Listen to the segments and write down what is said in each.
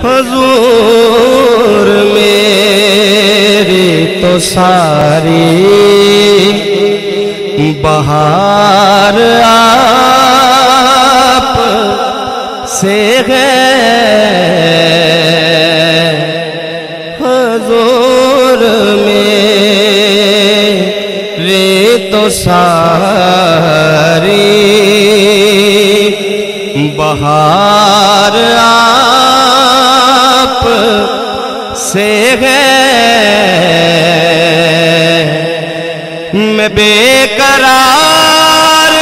हुजूर मेरी तो सारी बहार आप से है, हुजूर मेरी तो सारी बहार आप से है। मैं बेकरार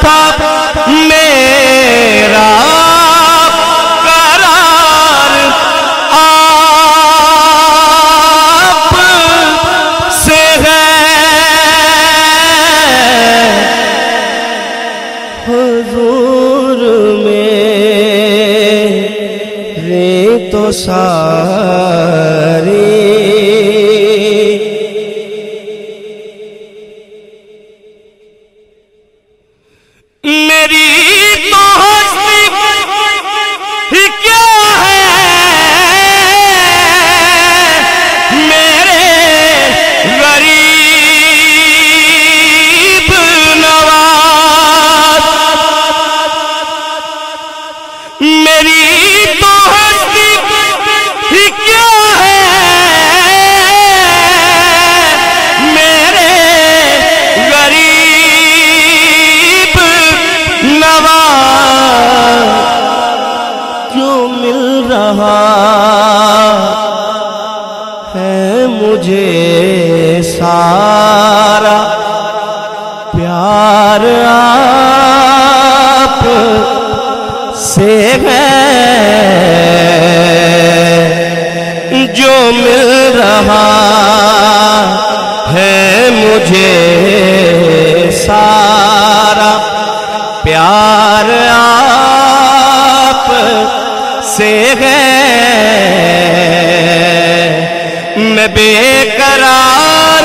था, मेरा करार आप से है, हुजूर मेरे तो सारी है मुझे सारा प्यार आप से है, जो मिल रहा है मुझे सारा प्यार आप से है। मैं बेकरार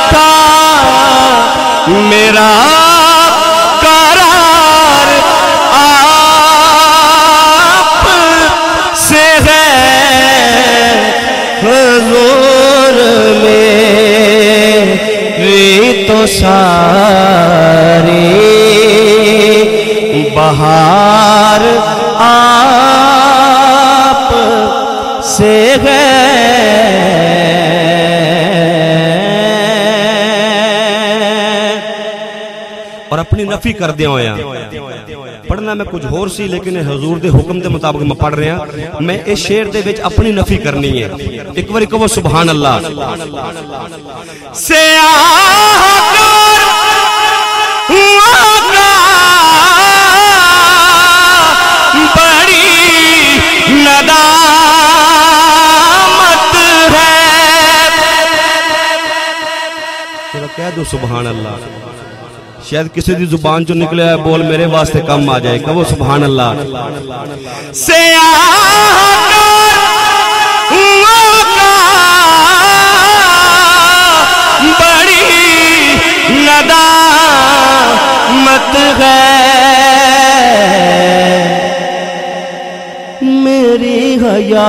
था, मेरा करार आप से है, हुजूर मेरी तो सारी बहार आप से है। और अपनी नफी कर दिया होया पढ़ना मैं कुछ होर सी, लेकिन हुजूर दे हुक्म के मुताबिक मैं पढ़ रहा। मैं इस शेर दे विच अपनी नफी करनी है। एक बार कहो सुभान अल्लाह। से बड़ी नदामत है, चलो कह दो सुभान अल्लाह। शायद किसी की जुबान जो निकले है बोल मेरे वास्ते कम आ जाए, कहो सुभान अल्लाह। से बड़ी नदामत है, मेरी हयात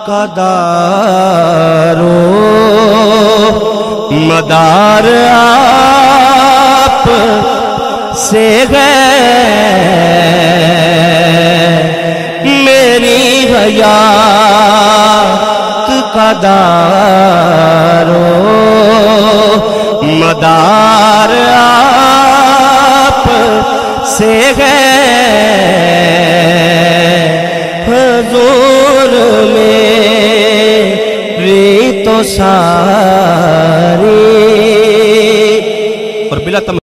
का दारो मदार आप से है, मेरी हयात का दारो मदार आप से है, हुजूर मेरी तो सारी